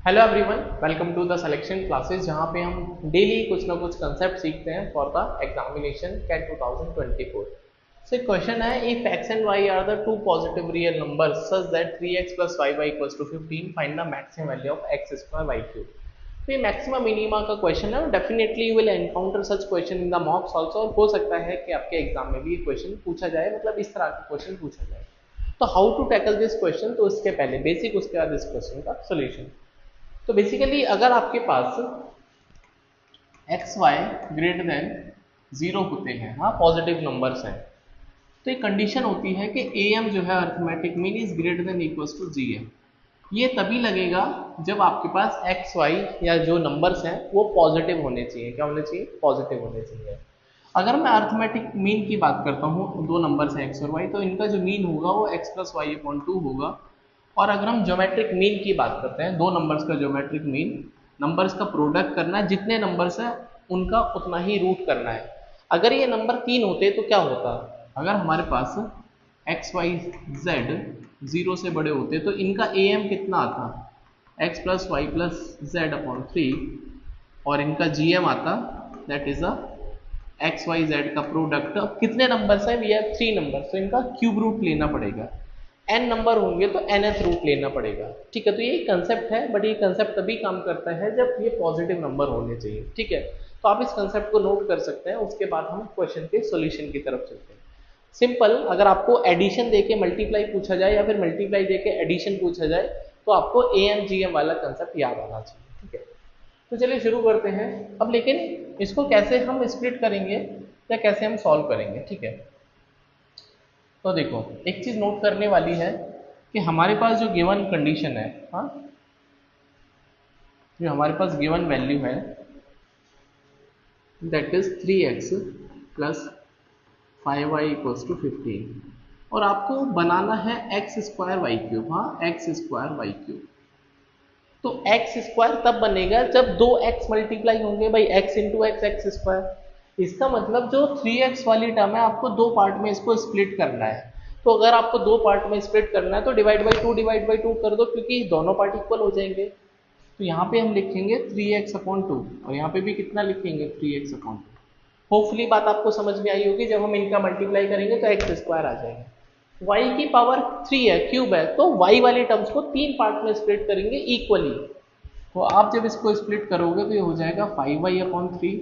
Hello everyone, welcome to the selection classes जहां पे हम डेली कुछ ना कुछ कंसेप्ट सीखते हैं for the examination CAT 2024। So एक क्वेश्चन है, if x and y are the two positive real numbers such that 3x + 5y = 15, find the maximum value of x² y³। तो ये मैक्सिमम मिनिमा का क्वेश्चन है, definitely you will encounter such question in the mocks also, और हो सकता है कि आपके एग्जाम में भी ये क्वेश्चन पूछा जाए, मतलब इस तरह का क्वेश्चन पूछा जाए। तो how to tackle this question, तो इसके पहले बेसिक, उसके बाद इस क्वेश्चन का सोल्यूशन। तो बेसिकली अगर आपके पास एक्स वाई ग्रेटर देन 0 होते हैं, हाँ पॉजिटिव नंबर्स हैं, तो एक कंडीशन होती है कि ए एम जो है arithmetic mean is greater than equals to G M. ये तभी लगेगा जब आपके पास एक्स वाई या जो नंबर्स हैं वो पॉजिटिव होने चाहिए। क्या होने चाहिए? पॉजिटिव होने चाहिए। अगर मैं अर्थमेटिक मीन की बात करता हूँ, दो नंबर्स हैं एक्स और वाई, तो इनका जो मीन होगा वो एक्स प्लस वाई अपॉन 2 होगा। और अगर हम ज्योमेट्रिक मीन की बात करते हैं, दो नंबर्स का ज्योमेट्रिक मीन, नंबर्स का प्रोडक्ट करना है, जितने नंबर्स हैं उनका उतना ही रूट करना है। अगर ये नंबर 3 होते तो क्या होता? अगर हमारे पास एक्स वाई जेड 0 से बड़े होते तो इनका ए एम कितना आता? X plus y plus z upon 3, और इनका जी एम आता that is a x y z का प्रोडक्ट। कितने नंबर्स हैं? वी हैव 3 नंबर्स, तो इनका क्यूब रूट लेना पड़ेगा। n नंबर होंगे तो nth रूट लेना पड़ेगा। ठीक है, तो ये कंसेप्ट है, बट ये कंसेप्ट तभी काम करता है जब ये पॉजिटिव नंबर होने चाहिए। ठीक है, तो आप इस कंसेप्ट को नोट कर सकते हैं। उसके बाद हम क्वेश्चन के सॉल्यूशन की तरफ चलते हैं। सिंपल, अगर आपको एडिशन देके मल्टीप्लाई पूछा जाए या फिर मल्टीप्लाई देके एडिशन पूछा जाए, तो आपको ए एम जी एम वाला कंसेप्ट याद आना चाहिए। ठीक है, तो चलिए शुरू करते हैं। अब लेकिन इसको कैसे हम स्प्लिट करेंगे या कैसे हम सॉल्व करेंगे? ठीक है, तो देखो एक चीज नोट करने वाली है कि हमारे पास जो गिवन कंडीशन है, हाँ जो हमारे पास गिवन वैल्यू है दैट इज 3x + 5y = 15, और आपको बनाना है x² y³। हाँ, x² y³। तो x² तब बनेगा जब दो x मल्टीप्लाई होंगे, भाई x इंटू एक्स x²। इसका मतलब जो 3x वाली टर्म है आपको दो पार्ट में इसको स्प्लिट करना है। तो अगर आपको दो पार्ट में स्प्लिट करना है तो डिवाइड बाई टू कर दो, क्योंकि दोनों पार्ट इक्वल हो जाएंगे। तो यहाँ पे हम लिखेंगे 3x/2, और यहाँ पे भी कितना लिखेंगे? 3x/2। होपफुली बात आपको समझ में आई होगी। जब हम इनका मल्टीप्लाई करेंगे तो x² आ जाएगा। y की पावर 3 है, क्यूब है, तो y वाली टर्म्स को तीन पार्ट में स्प्लिट करेंगे इक्वली। तो आप जब इसको स्प्लिट करोगे तो ये हो जाएगा 5y/3,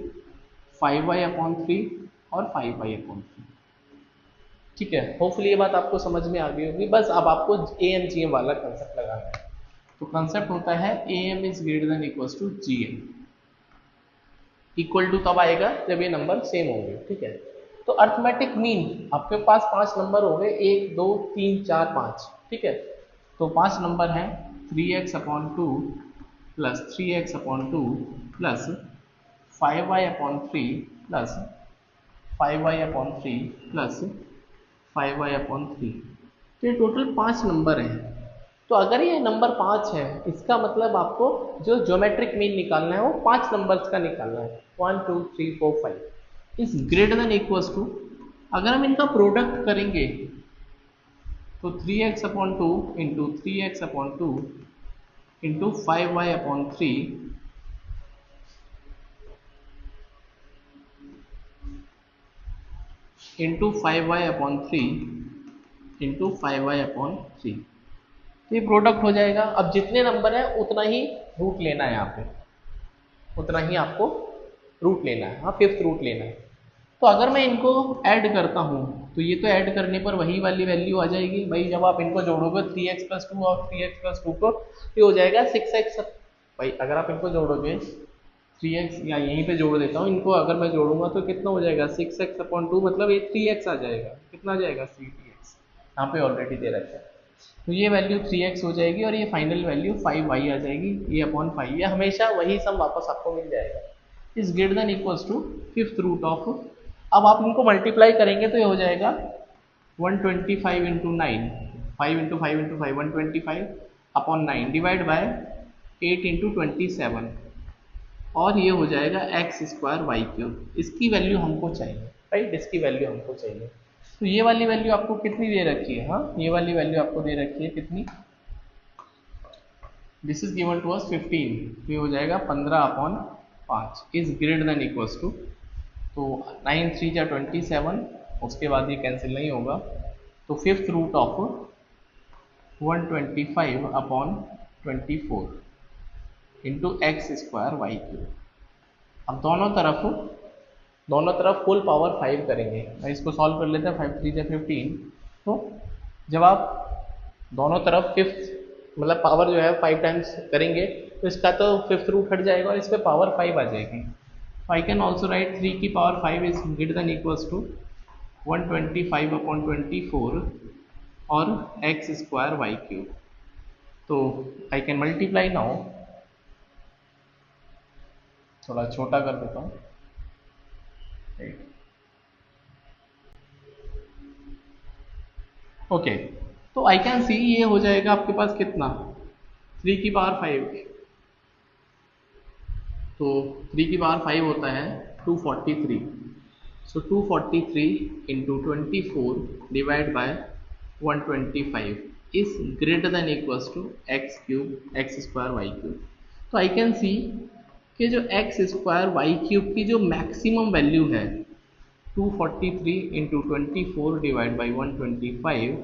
5y/3 और 5y/3। ठीक है, होपफुली ये बात आपको समझ में आ गई होगी। बस अब आपको ए एम जी एम वाला कंसेप्ट लगाना है। तो कंसेप्ट होता है A M is greater than equals to G M. Equal to तब आएगा जब ये नंबर सेम होंगे। ठीक है, तो अर्थमेटिक मीन आपके पास 5 नंबर हो गए, 1 2 3 4 5। ठीक है, तो 5 नंबर हैं 3x/2 + 3x/2 + 5y/3 + 5y/3 + 5y/3। तो ये टोटल 5 नंबर हैं। तो अगर ये नंबर 5 है, इसका मतलब आपको जो ज्योमेट्रिक मीन निकालना है वो 5 नंबर्स का निकालना है, 1 2 3 4 5 is greater than equals to. अगर हम इनका प्रोडक्ट करेंगे तो 3x/2 into 3x/2 into 5y/3 into 5y/3 into 5y/3, तो ये प्रोडक्ट हो जाएगा। अब जितने नंबर है उतना ही रूट लेना है, यहाँ पे उतना ही आपको रूट लेना है। हाँ, 5th रूट लेना है। तो अगर मैं इनको ऐड करता हूँ तो ये तो ऐड करने पर वही वाली वैल्यू आ जाएगी। भाई जब आप इनको जोड़ोगे 3x+2 और 3x+2 को, ये हो जाएगा 6x। भाई अगर आप इनको जोड़ोगे 3x, या यहीं पे जोड़ देता हूँ इनको, अगर मैं जोड़ूंगा तो कितना हो जाएगा? 6x/2, मतलब ये 3x आ जाएगा। कितना आ जाएगा? 3x। यहाँ पे ऑलरेडी दे रखा है। तो ये वैल्यू 3x हो जाएगी, और ये फाइनल वैल्यू 5y आ जाएगी। ये अपॉन 5, ये हमेशा वही सम वापस आपको मिल जाएगा। Is greater than equals to 5th root of. अब आप इनको मल्टीप्लाई करेंगे तो ये हो जाएगा 125 into 9, 5 into 5 into 5 125 upon 9 divide by 8 into 27, और ये हो जाएगा x² y³। इसकी वैल्यू हमको चाहिए, राइट, इसकी वैल्यू हमको चाहिए। तो ये वाली वैल्यू आपको कितनी दे रखी है? हाँ, ये वाली वैल्यू आपको दे रखी है कितनी? This is given to us 15, तो ये हो जाएगा 15/5 is greater than equals to, तो 9 3 जा 27, उसके बाद ये कैंसिल नहीं होगा, तो fifth root of 125/24 into x square y cube. अब दोनों तरफ फुल पावर 5 करेंगे। मैं इसको सॉल्व कर लेते हैं, 5 3 जा 15, तो जब आप दोनों तरफ फिफ्थ मतलब पावर जो है 5 टाइम्स करेंगे तो इसका तो फिफ्थ रूट हट जाएगा और इस पर पावर 5 आ जाएगी। आई कैन ऑल्सो राइट 3 की power 5 is greater than equals to 125/24 और एक्स स्क्वायर वाई क्यूब। तो आई कैन मल्टीप्लाई नाउ, थोड़ा छोटा कर देता हूँ। ओके, तो आई कैन सी ये हो जाएगा आपके पास कितना, 3 की पावर 5, तो 3 की पावर 5 होता है 243, so 243 into 24 divide by 125 is greater than equals to x cube x square y cube. तो आई कैन सी कि जो एक्स स्क्वायर वाई क्यूब की जो मैक्सिमम वैल्यू है 243 इंटू 24 डिवाइड बाई 125,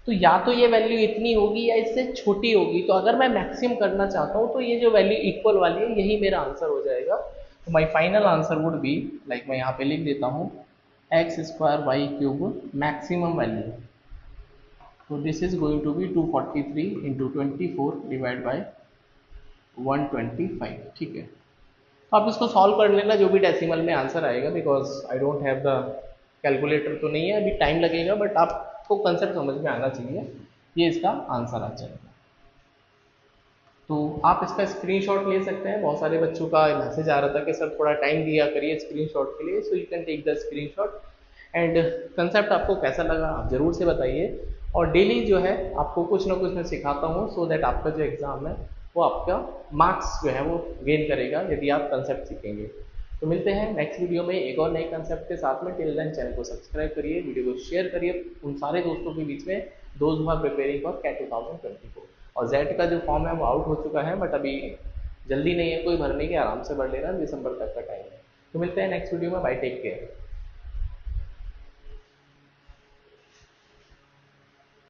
तो या तो ये वैल्यू इतनी होगी या इससे छोटी होगी। तो अगर मैं मैक्सिमम करना चाहता हूँ तो ये जो वैल्यू इक्वल वाली है यही मेरा आंसर हो जाएगा। तो my final answer would be, like मैं यहाँ पे लिख देता हूँ, x square y cube maximum value, तो this is going to be 243 into 24 divide by 125। ठीक है, तो आप इसको सॉल्व कर लेना जो भी डेसिमल में आंसर आएगा, because I don't have the calculator तो नहीं है, अभी टाइम लगेगा, बट आपको कंसेप्ट समझ में आना चाहिए, ये इसका आंसर आ जाएगा। तो आप इसका स्क्रीनशॉट ले सकते हैं। बहुत सारे बच्चों का मैसेज आ रहा था कि सर थोड़ा टाइम दिया करिए स्क्रीनशॉट के लिए, so you can take the screenshot. And concept आपको कैसा लगा आप ज़रूर से बताइए, और डेली जो है आपको कुछ ना कुछ मैं सिखाता हूँ, सो दैट आपका जो एग्ज़ाम है वो आपका मार्क्स जो है वो गेन करेगा यदि आप कंसेप्ट सीखेंगे। तो मिलते हैं नेक्स्ट वीडियो में एक और नए कंसेप्ट के साथ में। टिल देन चैनल को सब्सक्राइब करिए, वीडियो को शेयर करिए उन सारे दोस्तों के बीच में those who are preparing for CAT 2024। और जेट का जो फॉर्म है वो आउट हो चुका है, बट अभी जल्दी नहीं है कोई भरने की, आराम से भर लेना, दिसंबर तक का टाइम है। तो मिलते हैं नेक्स्ट वीडियो में, बाय, टेक केयर।